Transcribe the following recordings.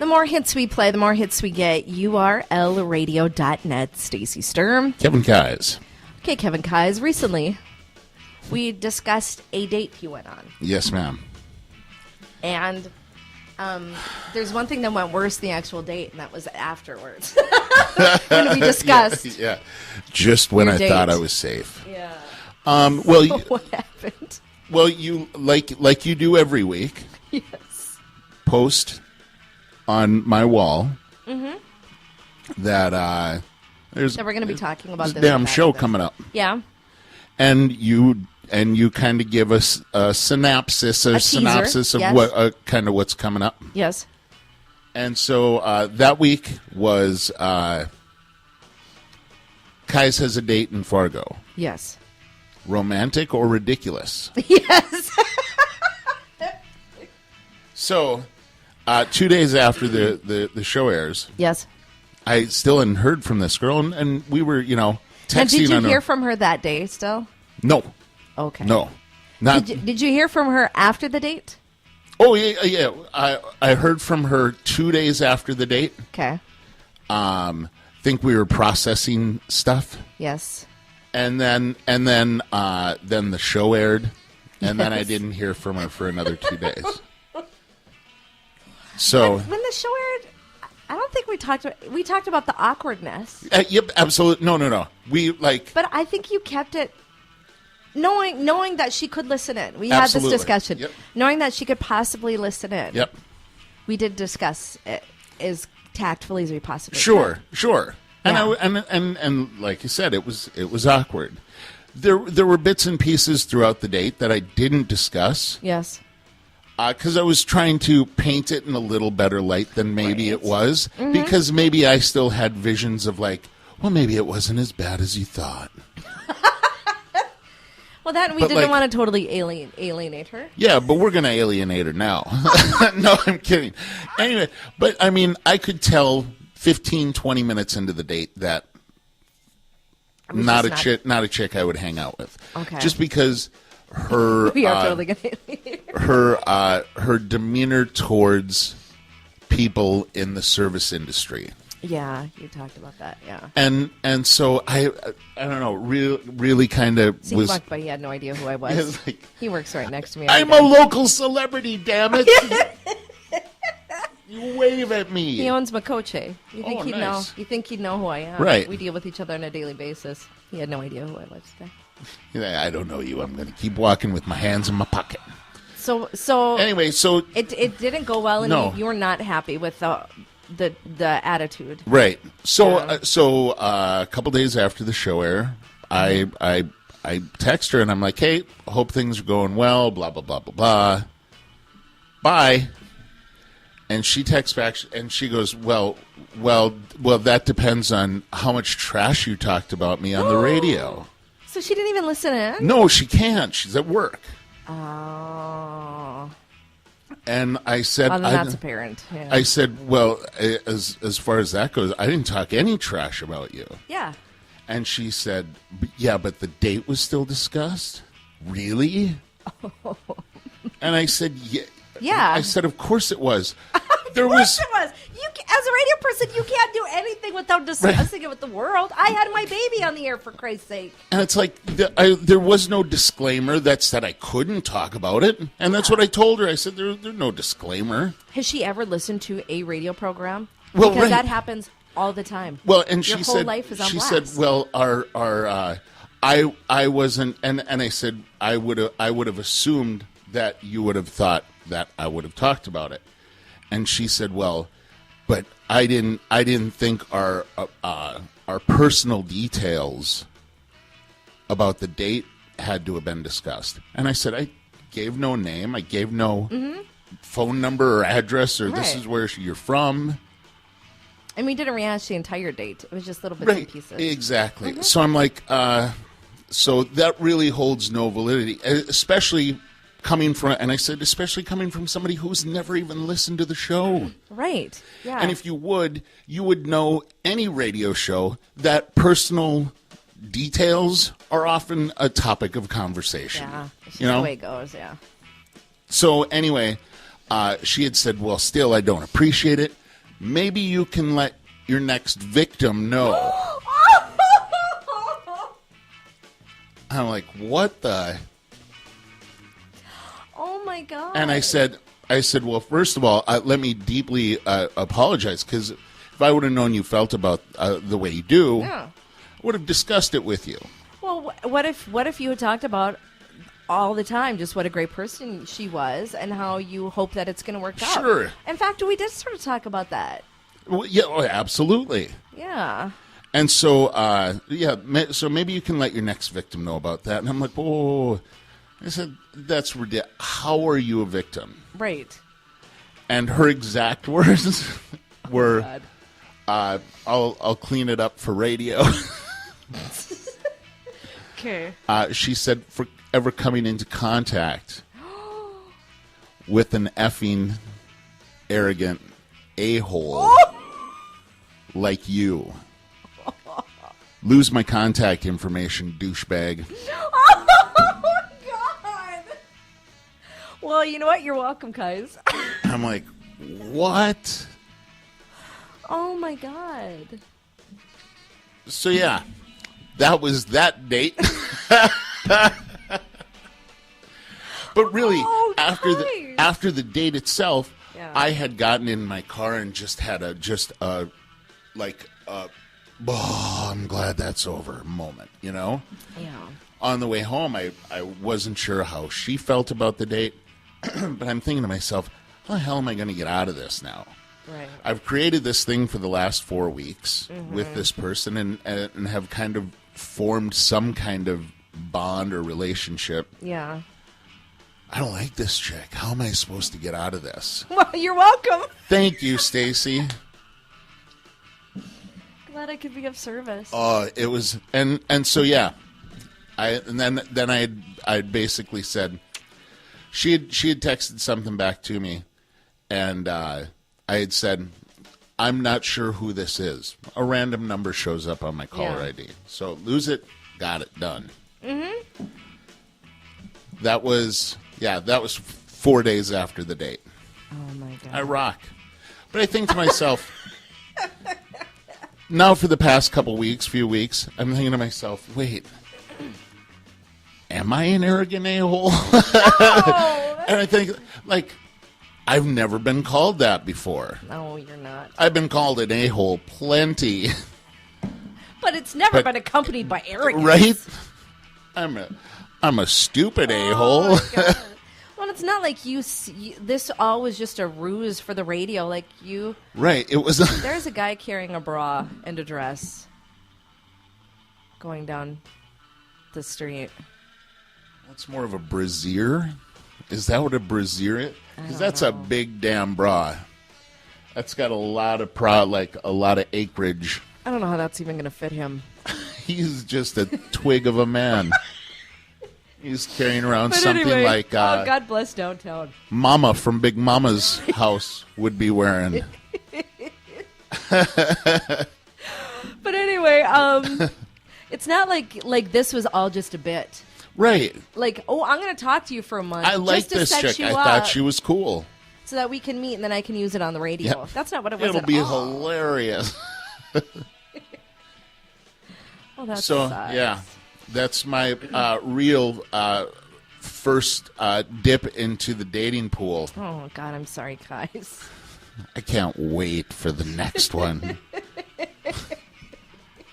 more hits we play, the more hits we get. URLradio.net. Stacey Sturm. Kevin Keyes. Okay, Kevin Keyes. Recently, we discussed a date you went on. Yes, ma'am. And there's one thing that went worse than the actual date, and that was afterwards. When we discussed. Yeah. Just when I date. thought I was safe. Yeah. Well, What happened? well, you like you do every week. Yes. Post on my wall that there's So we're going to be talking about this this. damn show coming up, Yeah. and you kind of give us a synopsis, teaser, synopsis of yes. what kind of what's coming up. Yes. And so that week was Kai's has a date in Fargo. Yes. Romantic or ridiculous? Yes. So 2 days after the show airs, Yes. I still hadn't heard from this girl, and we were, texting. And did you on hear from her that day still? No, Okay. no, not. Did you hear from her after the date? Oh yeah. I heard from her 2 days after the date. Okay. Think we were processing stuff, Yes. and then the show aired, and then I Yes. didn't hear from her for another 2 days. So When the show aired, I don't think we talked about the awkwardness. yep, absolutely. No. We But I think you kept it knowing that she could listen in. We Absolutely. had this discussion. Yep. Knowing that she could possibly listen in. Yep. We did discuss it as tactfully as we possibly Sure. And Yeah. and like you said, it was awkward. There were bits and pieces throughout the date that I didn't discuss. Yes. Because I was trying to paint it in a little better light than maybe Right. it was. Because maybe I still had visions of well, maybe it wasn't as bad as you thought. Well, that we But, didn't want to totally alienate her. Yeah, but we're going to alienate her now. No, I'm kidding. Anyway, but I mean, I could tell 15, 20 minutes into the date that was not a just chick I would hang out with. Okay. Just because her We are totally going to alienate her. her demeanor towards people in the service industry. Yeah, you talked about that. Yeah. And so I don't know, really kind of See, he walked by. He had no idea who I was. It's like, He works right next to me. I'm every a day. local celebrity, damn it. You wave at me. He owns Makoche. You think Oh, he'd nice. know? You think he'd know who I am? Right. We deal with each other on a daily basis. He had no idea who I was today. Yeah, I don't know you. I'm going to keep walking with my hands in my pocket. So Anyway, so it didn't go well, and No. you were not happy with the attitude. right. So Yeah. a couple days after the show air, I text her and I'm like, hey, hope things are going well. Blah blah blah blah blah. Bye. And she texts back and she goes, well, that depends on how much trash you talked about me on the radio. So she didn't even listen in? No, she can't. She's at work. Oh. And I said, Well, then that's apparent. Yeah. I said, well, as far as that goes, I didn't talk any trash about you. Yeah. And she said, yeah, but the date was still discussed? Really? And I said, yeah. Yeah. I said, of course it was. Of course it was. As a radio person, you can't do anything without discussing it with the world. I had my baby on the air, for Christ's sake. And it's like, there was no disclaimer that said I couldn't talk about it. And that's what I told her. I said, there's no disclaimer. Has she ever listened to a radio program? Well, because right. that happens all the time. Well, and Your she whole said, life is on she blast. said, well, I wasn't, and I said, I would have assumed that you would have thought that I would have talked about it. And she said, well, but I didn't think our personal details about the date had to have been discussed. And I said, I gave no name, I gave no phone number or address, or this Right. is where you're from. And we didn't rehash the entire date. It was just little bits and pieces. Exactly. So I'm like, so that really holds no validity, especially coming from, and I said, especially coming from somebody who's never even listened to the show. Right. Yeah. And if you would know any radio show that personal details are often a topic of conversation. Yeah. It's just You know? the way it goes, yeah. So anyway, she had said, well, still, I don't appreciate it. maybe you can let your next victim know. I'm like, what the? Oh my God. And I said, well, first of all, let me deeply apologize, because if I would have known you felt about the way you do, Yeah. I would have discussed it with you. Well, what if you had talked about all the time just what a great person she was and how you hope that it's going to work out? Sure. In fact, we did sort of talk about that. Well, yeah, absolutely. Yeah. And so, so maybe you can let your next victim know about that. And I'm like, whoa. I said, that's ridiculous. How are you a victim? Right. And her exact words were, God. I'll clean it up for radio. Okay. She said, for ever coming into contact with an effing arrogant a-hole like you. Lose my contact information, douchebag. Oh, God. Well, you know what? You're welcome, guys. I'm like, what? Oh, my God. So, yeah, that was that date. But really, Oh, after the date itself, Yeah. I had gotten in my car and just had oh, I'm glad that's over moment, you know? Yeah. On the way home, I wasn't sure how she felt about the date, but I'm thinking to myself, how the hell am I going to get out of this now? Right. I've created this thing for the last 4 weeks with this person and have kind of formed some kind of bond or relationship. Yeah. I don't like this chick. How am I supposed to get out of this? Well, you're welcome. Thank you, Stacy. Glad I could be of service. It was, and so yeah, then I basically said she had texted something back to me, and I had said, I'm not sure who this is. A random number shows up on my caller ID, so lose it, got it, done. Mm-hmm. That was 4 days after the date. Oh my God. I rock, but I think to myself. Now, for the past few weeks, I'm thinking to myself, wait, am I an arrogant a-hole? No. And I think, like, I've never been called that before. No, you're not. I've been called an a-hole plenty. But it's never been accompanied by arrogance. Right? I'm a stupid a-hole. Oh, my God. Well, it's not like this all was just a ruse for the radio. Like you. Right. It was. There's a guy carrying a bra and a dress going down the street. That's more of a brassiere. Is that what a brassiere is? Because that's a big damn bra. That's got a lot of a lot of acreage. I don't know how that's even going to fit him. He's just a twig of a man. He's carrying around But something anyway, like God bless downtown. Mama from Big Mama's house would be wearing. But anyway, it's not like this was all just a bit. Right. Like, oh, I'm going to talk to you for a month. I like just to this set chick. you I up thought she was cool. so that we can meet and then I can use it on the radio. Yep. That's not what it was It'll at be all. hilarious. Well, that So, sucks. yeah. That's my real first dip into the dating pool. Oh, God, I'm sorry, guys. I can't wait for the next one.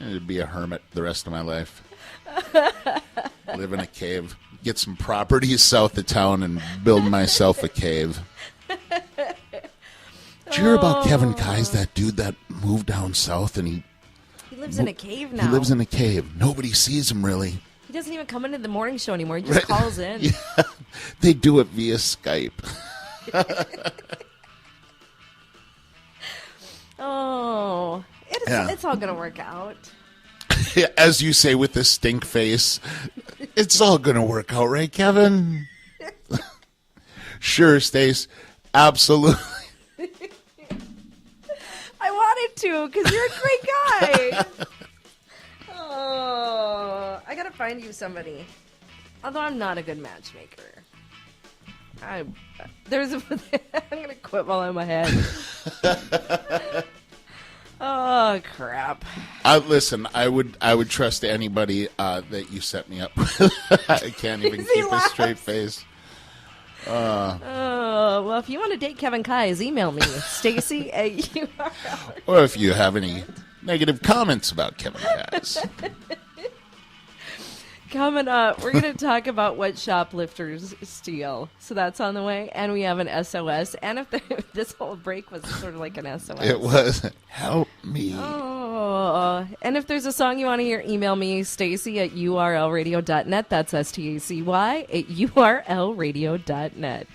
I'd be a hermit the rest of my life. Live in a cave. Get some properties south of town and build myself a cave. Did you hear about Kevin Kai's, that dude that moved down south and He lives in a cave now. he lives in a cave. Nobody sees him really. He doesn't even come into the morning show anymore. He just calls in. Yeah, they do it via Skype. Oh, it's all going to work out. As you say with the stink face, it's all going to work out, right, Kevin? Sure, Stace. Absolutely. I wanted to because you're a great guy. Oh, I got to find you somebody. Although I'm not a good matchmaker. I'm gonna quit while I'm ahead. Oh crap! Listen, I would trust anybody that you set me up with. I can't even keep a straight face. Oh, well, if you want to date Kevin Keyes, email me, Stacy at URL. Or if you have any negative comments about Kevin Keyes. Coming up, we're going to talk about what shoplifters steal. So that's on the way. And we have an SOS. And if this whole break was sort of like an SOS. It was. Help me. Oh. And if there's a song you want to hear, email me, Stacy at urlradio.net. That's STACY at urlradio.net.